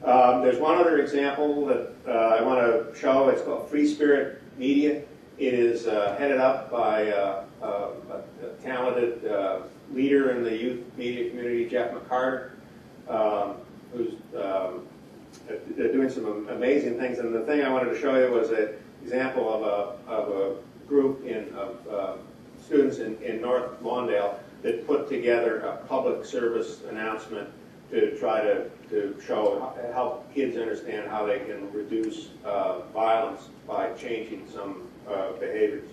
There's one other example that I want to show. It's called Free Spirit Media. It is headed up by a talented leader in the youth media community, Jeff McCarter, who's doing some amazing things. And the thing I wanted to show you was an example of a group of students in North Lawndale that put together a public service announcement to try to help kids understand how they can reduce violence by changing some behaviors.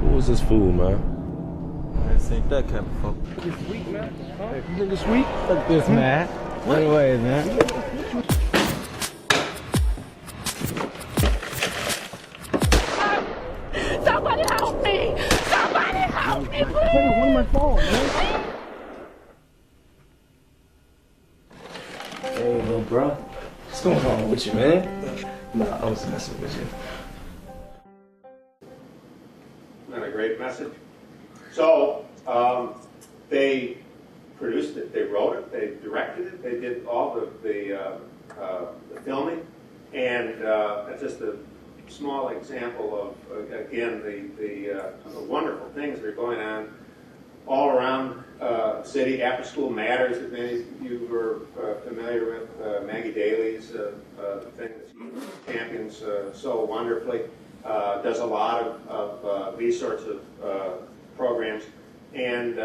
Who was this fool, man? I seen that cat before. You sweet, man? Huh? You think it's sweet? Fuck this, man. Run away, man. Somebody help me! Somebody help me, please! One of my phone, man. Hey, little bro. What's going on with you, man? Nah, I was messing with you. Not a great message. So they produced it, they wrote it, they directed it, they did all the filming, and that's just a small example of again the wonderful things that are going on all around the city. After School Matters, if any of you were familiar with Maggie Daly's thing that she champions so wonderfully. Does a lot of these sorts of programs, and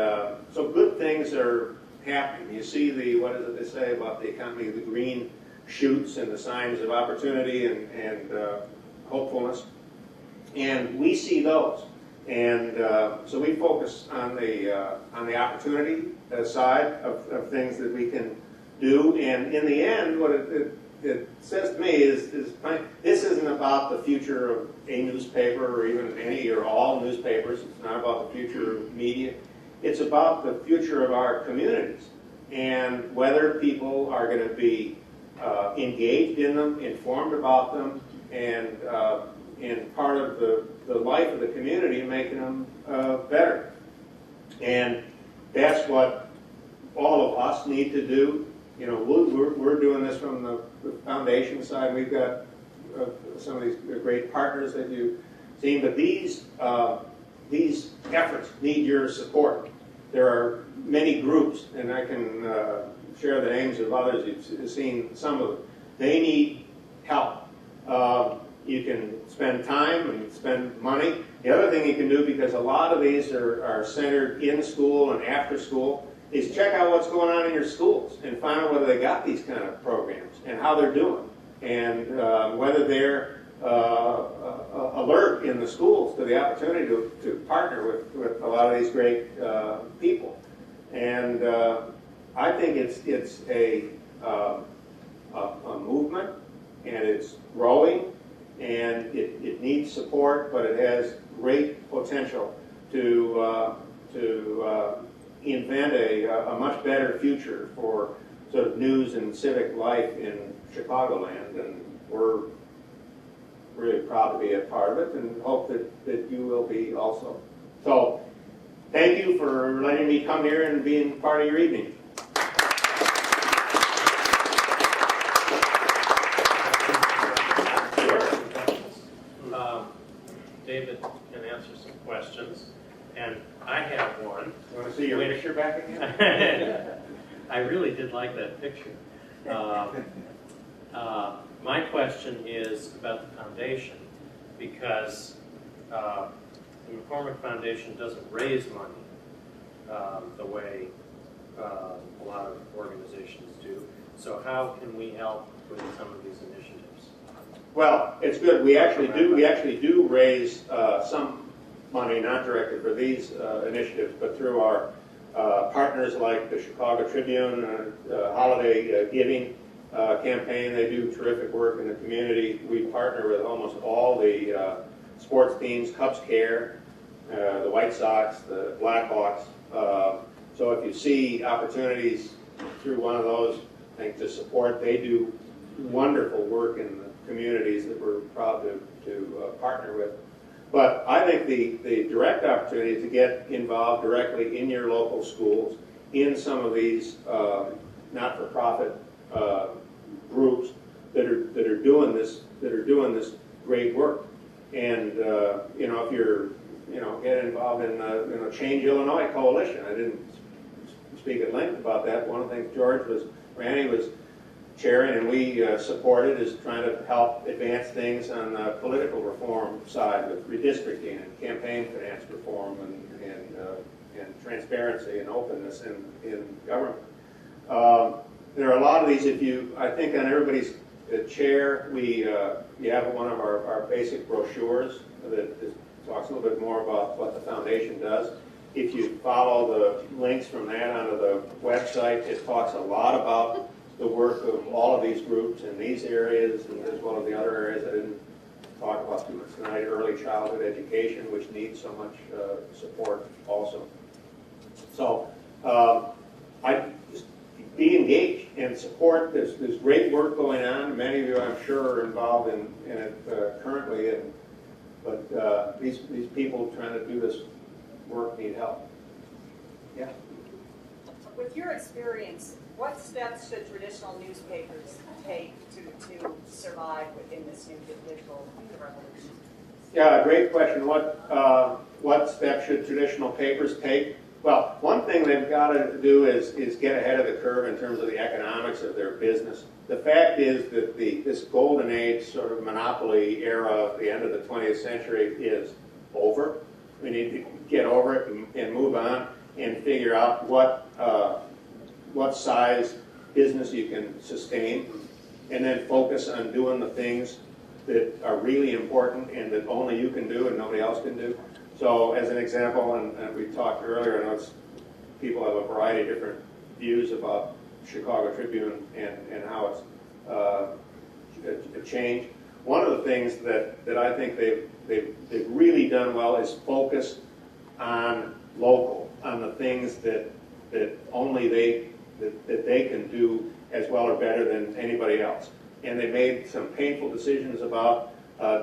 so good things are happening. You see what is it they say about the economy, the green shoots and the signs of opportunity and hopefulness, and we see those, and so we focus on the opportunity side of things that we can do, and in the end, what it says to me is this isn't about the future of a newspaper or even any or all newspapers. It's not about the future of media. It's about the future of our communities and whether people are going to be engaged in them, informed about them, and part of the life of the community, making them better. And that's what all of us need to do. You know, we're doing this from the foundation side. We've got some of these great partners that you've seen, but these efforts need your support. There are many groups, and I can share the names of others. You've seen some of them. They need help. You can spend time and spend money. The other thing you can do, because a lot of these are centered in school and after school, is check out what's going on in your schools and find out whether they got these kind of programs and how they're doing, and whether they're alert in the schools to the opportunity to partner with a lot of these great people. And I think it's a movement, and it's growing, and it needs support, but it has great potential to invent a much better future for sort of news and civic life in Chicagoland, and we're really proud to be a part of it and hope that you will be also. So thank you for letting me come here and being part of your evening. David can answer some questions, and I have one. You want to see your picture back again? I really did like that picture. My question is about the foundation, because the McCormick Foundation doesn't raise money the way a lot of organizations do. So how can we help with some of these initiatives? Well, it's good. We actually do raise some money, not directly for these initiatives, but through our partners like the Chicago Tribune, Holiday Giving campaign. They do terrific work in the community. We partner with almost all the sports teams, Cubs Care, the White Sox, the Blackhawks. So if you see opportunities through one of those things to support, they do wonderful work in the communities that we're proud to partner with. But I think the direct opportunity to get involved directly in your local schools, in some of these not-for-profit groups that are doing this great work. And you know, if you're get involved in Change Illinois Coalition. I didn't speak at length about that. One of the things Randy was chairing and we supported is trying to help advance things on the political reform side with redistricting and campaign finance reform and transparency and openness in government. There are a lot of these. I think on everybody's chair, you have one of our basic brochures that talks a little bit more about what the foundation does. If you follow the links from that onto the website, it talks a lot about the work of all of these groups in these areas, and as well as the other areas I didn't talk about too much tonight, early childhood education, which needs so much support also. So be engaged and support. There's great work going on. Many of you, I'm sure, are involved in it currently, but these people trying to do this work need help. Yeah. With your experience, what steps should traditional newspapers take to survive within this new digital revolution? Yeah, great question. What steps should traditional papers take? Well, one thing they've got to do is get ahead of the curve in terms of the economics of their business. The fact is that this golden age sort of monopoly era of the end of the 20th century is over. We need to get over it and move on and figure out what size business you can sustain, and then focus on doing the things that are really important and that only you can do and nobody else can do. So as an example, and we talked earlier, I know people have a variety of different views about Chicago Tribune and how it's changed. One of the things that I think they've really done well is focus on local, on the things that only they can do as well or better than anybody else. And they made some painful decisions about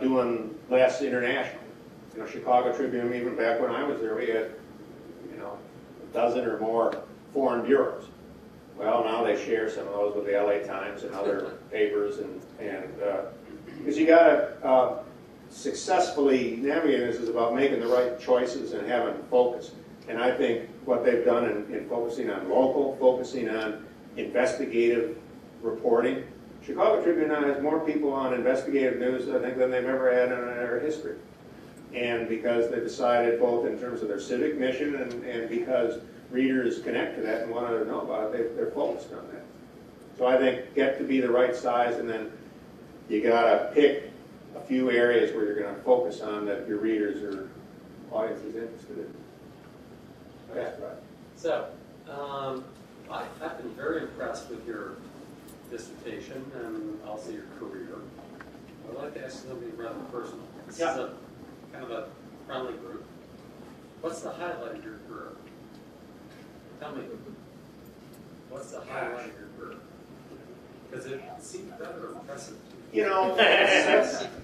doing less international. Chicago Tribune, even back when I was there, we had, a dozen or more foreign bureaus. Well, now they share some of those with the LA Times and other papers, and because you got to successfully navigate this is about making the right choices and having focus. And I think what they've done in focusing on local, focusing on investigative reporting. Chicago Tribune now has more people on investigative news, I think, than they've ever had in their history. And because they decided, both in terms of their civic mission and because readers connect to that and want to know about it, they're focused on that. So I think get to be the right size, and then you got to pick a few areas where you're going to focus on that your readers or audience is interested in. That's right. So, I've been very impressed with your dissertation and also your career. I'd like to ask something rather personal. This is a kind of a friendly group. What's the highlight of your career? Tell me. What's the highlight of your career? Because it seems rather impressive.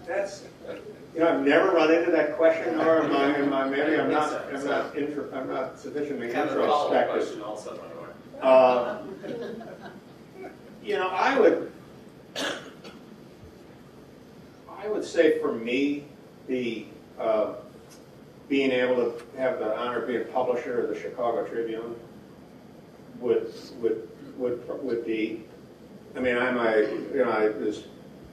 That's I've never run into that question, or maybe I'm not sufficiently introspective. Question also, by the way. I would say for me, being able to have the honor of being a publisher of the Chicago Tribune would be. I mean, as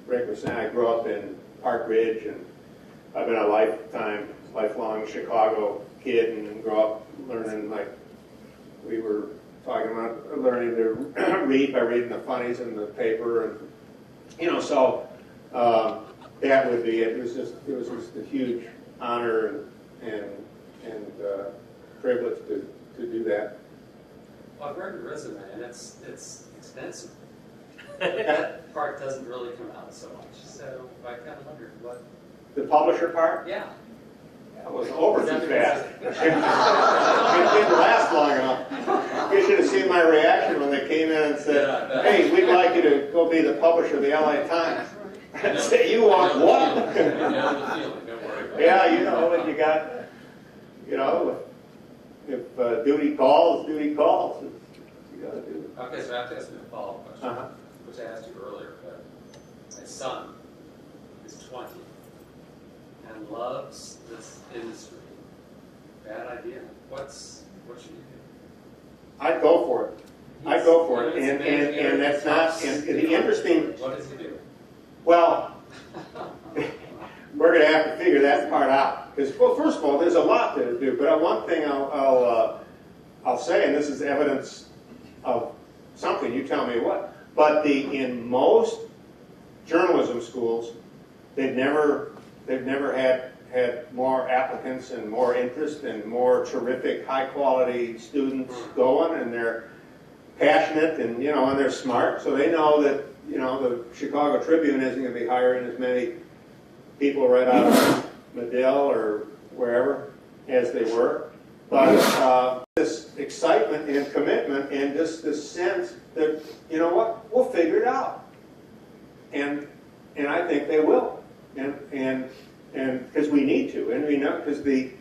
Rick was saying, I grew up in Park Ridge, and I've been a lifelong Chicago kid, and grew up learning, like we were talking about, learning to read by reading the funnies in the paper, and so that would be it. It was just a huge honor and privilege to do that. Well, I've read your resume, and it's extensive. That part doesn't really come out so much. So I kind of wondered what. The publisher part? Yeah. That was over too fast. It didn't last long enough. You should have seen my reaction when they came in and said, "Hey, we'd like you to go be the publisher of the LA Times." And say, "You want what?" You know the feeling. Don't worry about Yeah, you know, and you got, you know, if duty calls, duty calls. You gotta do. Okay, so I have to ask you a follow-up question, Uh-huh. which I asked you earlier, but my son is 20 and loves this industry. Bad idea. What should you do? I'd go for it. I'd go for it, and that's not, and the interesting, What does he do? well, we're gonna have to figure that part out. Because, well, first of all, there's a lot to do, but one thing I'll say, and this is evidence of something, you tell me what, but in most journalism schools, they've never had more applicants and more interest and more terrific, high-quality students going, and they're passionate and, you know, and they're smart, so they know that, you know, the Chicago Tribune isn't going to be hiring as many people right out of Medill or wherever as they were. But this excitement and commitment and just this sense that, you know what, we'll figure it out. And I think they will. And because we need to, and we know, because the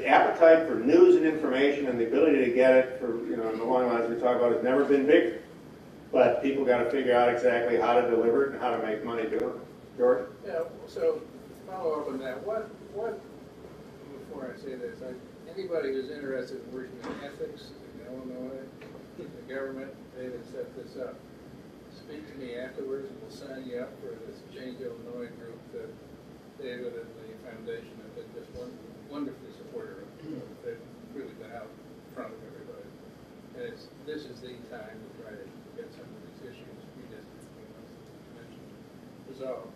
appetite for news and information and the ability to get it for, you know, in the long lines we talk about has never been bigger. But people got to figure out exactly how to deliver it and how to make money doing it. George? Yeah, so follow up on that. What, before I say this, anybody who's interested in working in ethics in Illinois, the government, they would set this up. Speak to me afterwards and we'll sign you up for this Change Illinois group that David and the foundation have been just wonderfully supportive of. They've really been out in front of everybody. And this is the time to try to get some of these issues redistricting mentioned resolved.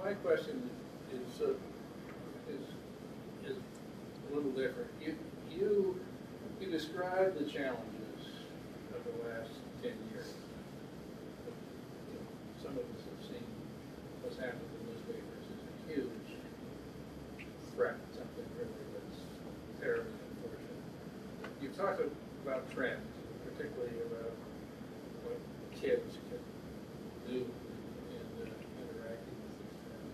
My question is a little different. You described the challenges of the last 10 years. You know, some of us have seen what's happened in newspapers is a huge threat, something really that's terribly unfortunate. You've talked about trends, particularly about what kids can do in interacting with these trends.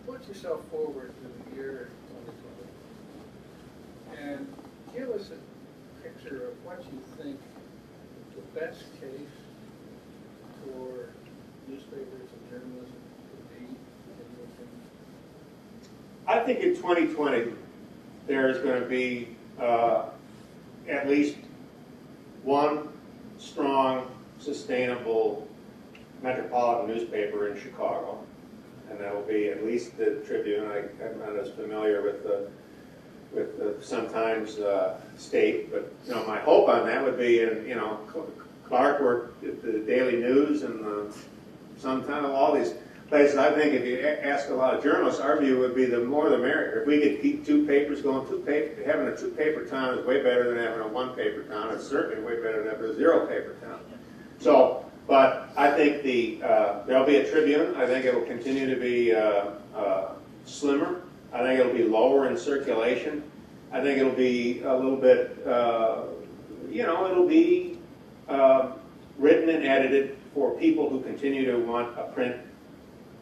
Put yourself forward to the year 2020 and give us a picture of what you think the best case for newspapers and journalism could be in your opinion. I think in 2020, there is going to be at least one strong, sustainable metropolitan newspaper in Chicago, and that will be at least the Tribune. I'm not as familiar with the Sun-Times State, but you know, my hope on that would be, and you know, Clark worked at the Daily News and the Sun-Times, all these places. I think if you ask a lot of journalists, our view would be the more the merrier. If we could keep two papers going, having a two-paper town is way better than having a one-paper town. It's certainly way better than having a zero-paper town. So, but I think there'll be a Tribune. I think it will continue to be slimmer. I think it'll be lower in circulation. I think it'll be a little bit, it'll be written and edited for people who continue to want a print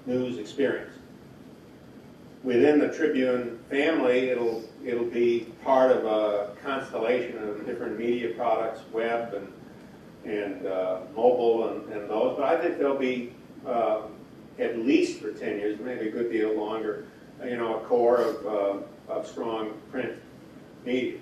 news experience. Within the Tribune family, it'll be part of a constellation of different media products, web and mobile and those. But I think there'll be at least for 10 years, maybe a good deal longer, a core of strong print media.